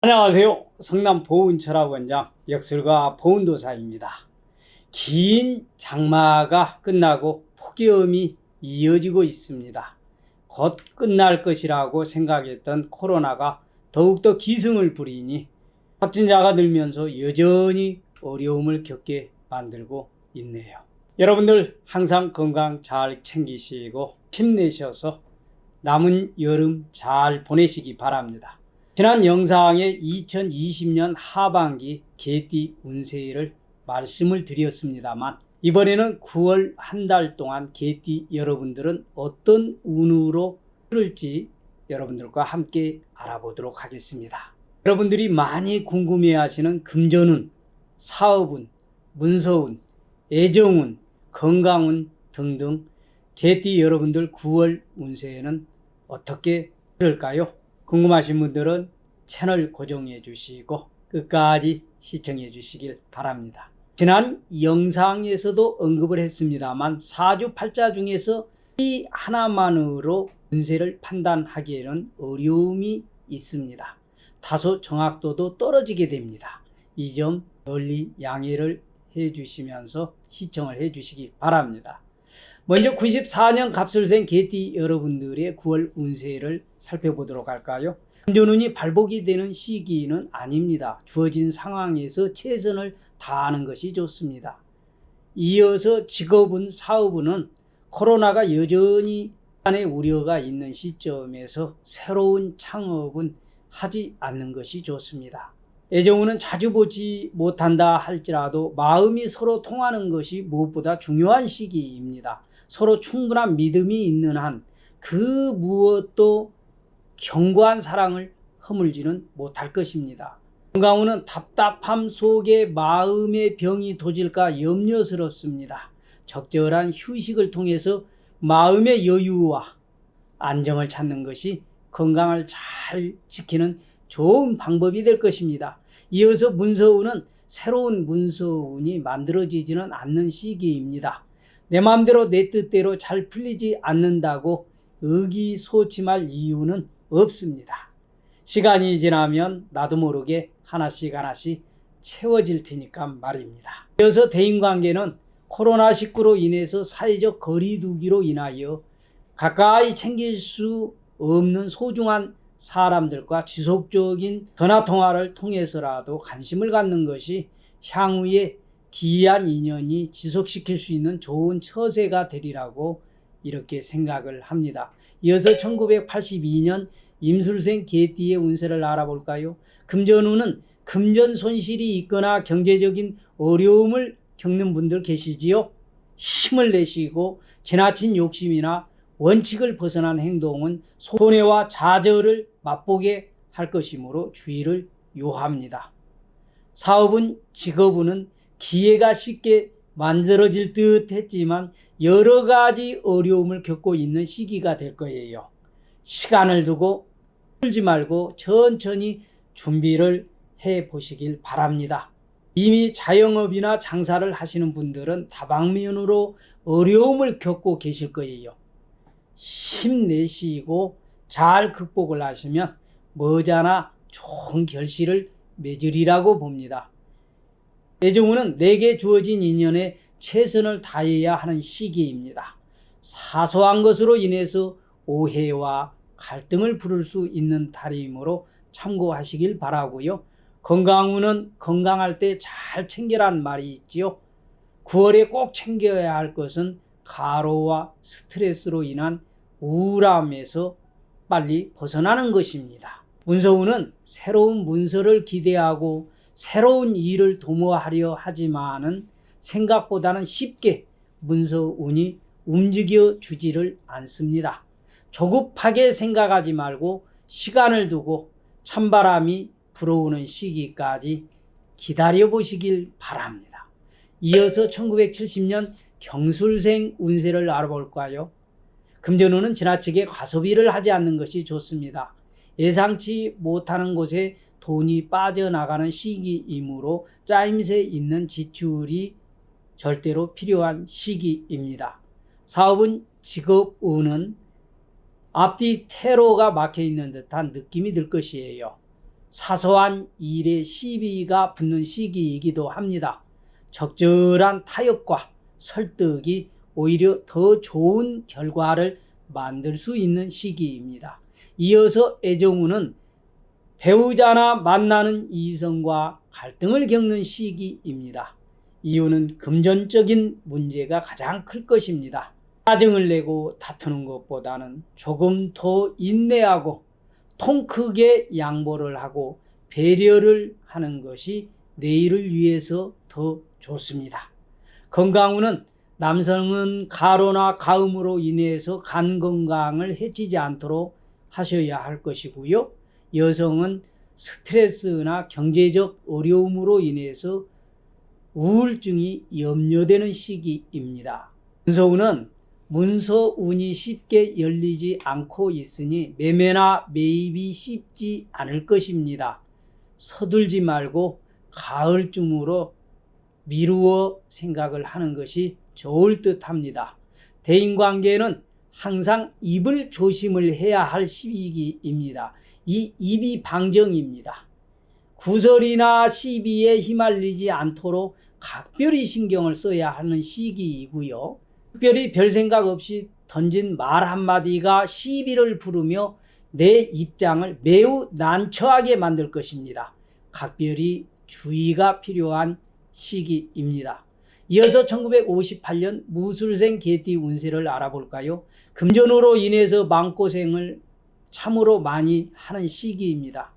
안녕하세요. 성남 보훈철학원장 역설가 보훈도사입니다. 긴 장마가 끝나고 폭염이 이어지고 있습니다. 곧 끝날 것이라고 생각했던 코로나가 더욱더 기승을 부리니 확진자가 늘면서 여전히 어려움을 겪게 만들고 있네요. 여러분들 항상 건강 잘 챙기시고 힘내셔서 남은 여름 잘 보내시기 바랍니다. 지난 영상에 2020년 하반기 개띠 운세를 말씀을 드렸습니다만 이번에는 9월 한 달 동안 개띠 여러분들은 어떤 운으로 흐를지 여러분들과 함께 알아보도록 하겠습니다. 여러분들이 많이 궁금해하시는 금전운, 사업운, 문서운, 애정운, 건강운 등등 개띠 여러분들 9월 운세에는 어떻게 흐를까요? 궁금하신 분들은 채널 고정해 주시고 끝까지 시청해 주시길 바랍니다. 지난 영상에서도 언급을 했습니다만 사주팔자 중에서 이 하나만으로 운세를 판단하기에는 어려움이 있습니다. 다소 정확도도 떨어지게 됩니다. 이 점 널리 양해를 해 주시면서 시청을 해 주시기 바랍니다. 먼저 94년 갑술생 개띠 여러분들의 9월 운세를 살펴보도록 할까요? 금전운이 발복이 되는 시기는 아닙니다. 주어진 상황에서 최선을 다하는 것이 좋습니다. 이어서 직업운, 사업운은 코로나가 여전히 안에 우려가 있는 시점에서 새로운 창업은 하지 않는 것이 좋습니다. 애정운은 자주 보지 못한다 할지라도 마음이 서로 통하는 것이 무엇보다 중요한 시기입니다. 서로 충분한 믿음이 있는 한 그 무엇도 견고한 사랑을 허물지는 못할 것입니다. 건강운은 답답함 속에 마음의 병이 도질까 염려스럽습니다. 적절한 휴식을 통해서 마음의 여유와 안정을 찾는 것이 건강을 잘 지키는 좋은 방법이 될 것입니다. 이어서 문서운은 새로운 문서운이 만들어지지는 않는 시기입니다. 내 마음대로 내 뜻대로 잘 풀리지 않는다고 의기소침할 이유는 없습니다. 시간이 지나면 나도 모르게 하나씩 채워질 테니까 말입니다. 이어서 대인관계는 코로나19로 인해서 사회적 거리두기로 인하여 가까이 챙길 수 없는 소중한 사람들과 지속적인 전화통화를 통해서라도 관심을 갖는 것이 향후에 기이한 인연이 지속시킬 수 있는 좋은 처세가 되리라고 이렇게 생각을 합니다. 이어서 1982년 임술생 개띠의 운세를 알아볼까요? 금전운은 금전 손실이 있거나 경제적인 어려움을 겪는 분들 계시지요? 힘을 내시고 지나친 욕심이나 원칙을 벗어난 행동은 손해와 좌절을 맛보게 할 것이므로 주의를 요합니다. 사업은, 직업운은 기회가 쉽게 만들어질 듯 했지만 여러 가지 어려움을 겪고 있는 시기가 될 거예요. 시간을 두고 풀지 말고 천천히 준비를 해 보시길 바랍니다. 이미 자영업이나 장사를 하시는 분들은 다방면으로 어려움을 겪고 계실 거예요. 힘내시고 잘 극복을 하시면 머지않아 좋은 결실을 맺으리라고 봅니다. 애정운은 내게 주어진 인연에 최선을 다해야 하는 시기입니다. 사소한 것으로 인해서 오해와 갈등을 부를 수 있는 달이므로 참고하시길 바라고요. 건강운은 건강할 때 잘 챙겨라는 말이 있지요. 9월에 꼭 챙겨야 할 것은 가로와 스트레스로 인한 우울함에서 빨리 벗어나는 것입니다. 문서운은 새로운 문서를 기대하고 새로운 일을 도모하려 하지만은 생각보다는 쉽게 문서운이 움직여 주지를 않습니다. 조급하게 생각하지 말고 시간을 두고 찬바람이 불어오는 시기까지 기다려 보시길 바랍니다. 이어서 1970년 경술생 운세를 알아볼까요? 금전운은 지나치게 과소비를 하지 않는 것이 좋습니다. 예상치 못하는 곳에 돈이 빠져나가는 시기이므로 짜임새 있는 지출이 절대로 필요한 시기입니다. 사업은, 직업운은 앞뒤 퇴로가 막혀 있는 듯한 느낌이 들 것이에요. 사소한 일에 시비가 붙는 시기이기도 합니다. 적절한 타협과 설득이 오히려 더 좋은 결과를 만들 수 있는 시기입니다. 이어서 애정운은 배우자나 만나는 이성과 갈등을 겪는 시기입니다. 이유는 금전적인 문제가 가장 클 것입니다. 짜증을 내고 다투는 것보다는 조금 더 인내하고 통 크게 양보를 하고 배려를 하는 것이 내일을 위해서 더 좋습니다. 건강운은 남성은 가로나 가음으로 인해서 간 건강을 해치지 않도록 하셔야 할 것이고요. 여성은 스트레스나 경제적 어려움으로 인해서 우울증이 염려되는 시기입니다. 문서운은 문서운이 쉽게 열리지 않고 있으니 매매나 매입이 쉽지 않을 것입니다. 서둘지 말고 가을쯤으로 미루어 생각을 하는 것이 좋을 듯합니다. 대인관계는 항상 입을 조심을 해야 할 시기입니다. 이 입이 방정입니다. 구설이나 시비에 휘말리지 않도록 각별히 신경을 써야 하는 시기이고요. 특별히 별 생각 없이 던진 말 한마디가 시비를 부르며 내 입장을 매우 난처하게 만들 것입니다. 각별히 주의가 필요한 시기입니다. 이어서 1958년 무술생 개띠 운세를 알아볼까요? 금전으로 인해서 마음고생을 참으로 많이 하는 시기입니다.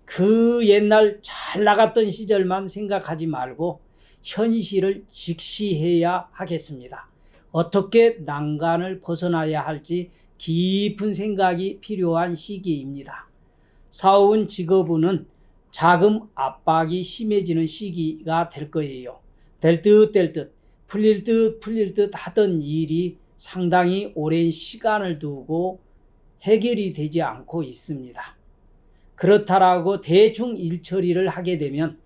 그 옛날 잘 나갔던 시절만 생각하지 말고 현실을 직시해야 하겠습니다. 어떻게 난간을 벗어나야 할지 깊은 생각이 필요한 시기입니다. 사업운 직업운은 자금 압박이 심해지는 시기가 될 거예요. 될 듯 풀릴 듯 하던 일이 상당히 오랜 시간을 두고 해결이 되지 않고 있습니다. 그렇다라고 대충 일 처리를 하게 되면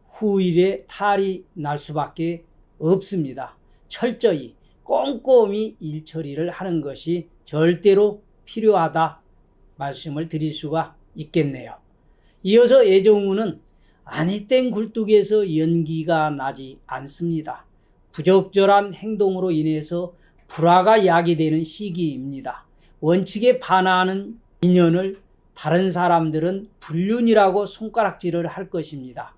후일에 탈이 날 수밖에 없습니다. 철저히 꼼꼼히 일 처리를 하는 것이 절대로 필요하다 말씀을 드릴 수가 있겠네요. 이어서 애정운은 아니 땡 굴뚝에서 연기가 나지 않습니다. 부적절한 행동으로 인해서 불화가 야기되는 시기입니다. 원칙에 반하는 인연을 다른 사람들은 불륜이라고 손가락질을 할 것입니다.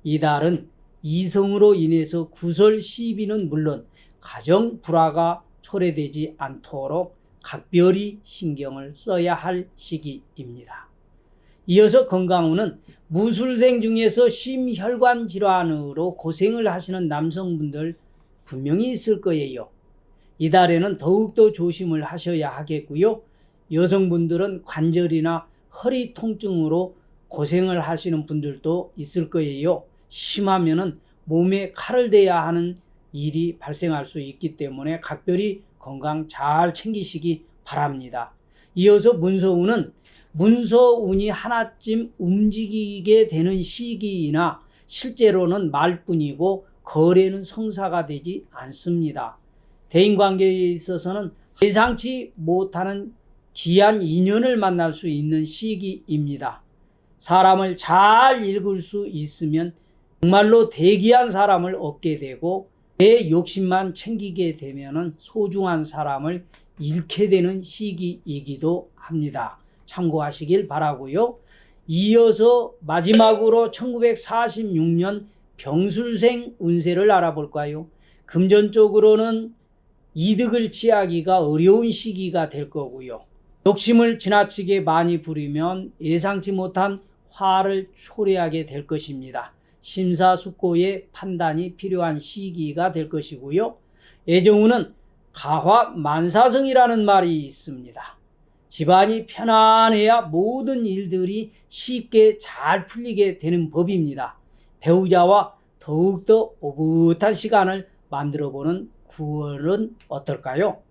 이달은 이성으로 인해서 구설 시비는 물론 가정 불화가 초래되지 않도록 각별히 신경을 써야 할 시기입니다. 이어서 건강운은 무술생 중에서 심혈관 질환으로 고생을 하시는 남성분들 분명히 있을 거예요. 이달에는 더욱더 조심을 하셔야 하겠고요. 여성분들은 관절이나 허리 통증으로 고생을 하시는 분들도 있을 거예요. 심하면은 몸에 칼을 대야 하는 일이 발생할 수 있기 때문에 각별히 건강 잘 챙기시기 바랍니다. 이어서 문서운은 문서운이 하나쯤 움직이게 되는 시기이나 실제로는 말뿐이고 거래는 성사가 되지 않습니다. 대인관계에 있어서는 예상치 못하는 귀한 인연을 만날 수 있는 시기입니다. 사람을 잘 읽을 수 있으면 정말로 대귀한 사람을 얻게 되고 내 욕심만 챙기게 되면 소중한 사람을 잃게 되는 시기이기도 합니다. 참고하시길 바라고요. 이어서 마지막으로 1946년 병술생 운세를 알아볼까요? 금전적으로는 이득을 취하기가 어려운 시기가 될 거고요. 욕심을 지나치게 많이 부리면 예상치 못한 화를 초래하게 될 것입니다. 심사숙고의 판단이 필요한 시기가 될 것이고요. 애정운은 가화만사성이라는 말이 있습니다. 집안이 편안해야 모든 일들이 쉽게 잘 풀리게 되는 법입니다. 배우자와 더욱더 오붓한 시간을 만들어보는 9월은 어떨까요?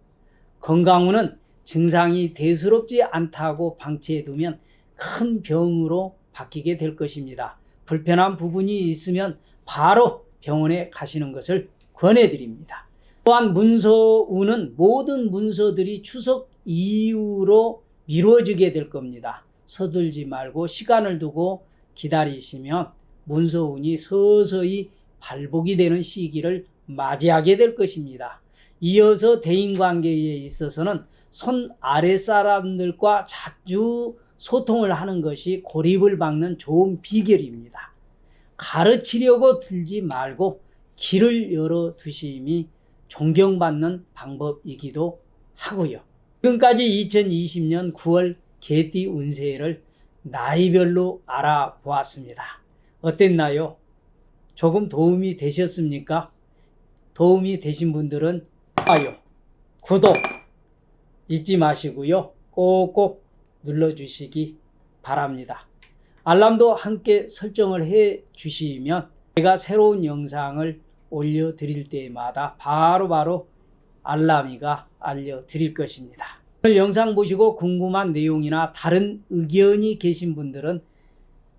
건강운은 증상이 대수롭지 않다고 방치해두면 큰 병으로 바뀌게 될 것입니다. 불편한 부분이 있으면 바로 병원에 가시는 것을 권해드립니다. 또한 문서운은 모든 문서들이 추석 이후로 미뤄지게 될 겁니다. 서둘지 말고 시간을 두고 기다리시면 문서운이 서서히 발복이 되는 시기를 맞이하게 될 것입니다. 이어서 대인관계에 있어서는 손 아랫사람들과 자주 소통을 하는 것이 고립을 막는 좋은 비결입니다. 가르치려고 들지 말고 길을 열어두심이 존경받는 방법이기도 하고요. 지금까지 2020년 9월 개띠 운세를 나이별로 알아보았습니다. 어땠나요? 조금 도움이 되셨습니까? 도움이 되신 분들은 좋아요, 구독 잊지 마시고요. 꼭꼭 눌러주시기 바랍니다. 알람도 함께 설정을 해 주시면 제가 새로운 영상을 올려드릴 때마다 바로바로 알람이가 알려드릴 것입니다. 오늘 영상 보시고 궁금한 내용이나 다른 의견이 계신 분들은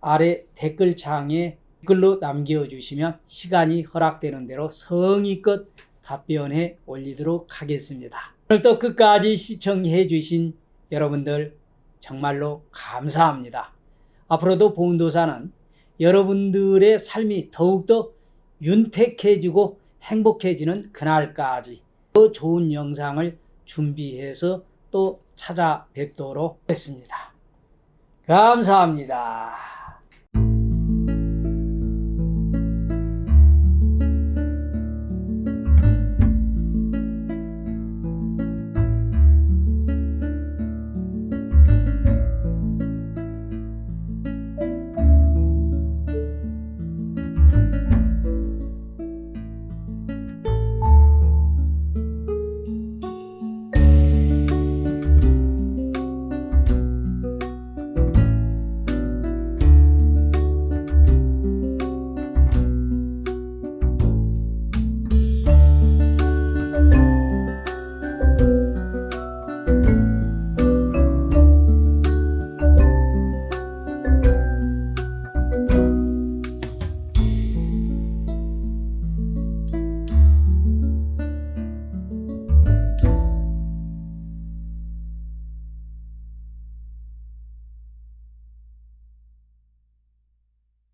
아래 댓글창에 댓글로 남겨주시면 시간이 허락되는 대로 성의껏 답변해 올리도록 하겠습니다. 오늘도 끝까지 시청해 주신 여러분들 정말로 감사합니다. 앞으로도 보온도사는 여러분들의 삶이 더욱더 윤택해지고 행복해지는 그날까지 더 좋은 영상을 준비해서 또 찾아뵙도록 하겠습니다. 감사합니다.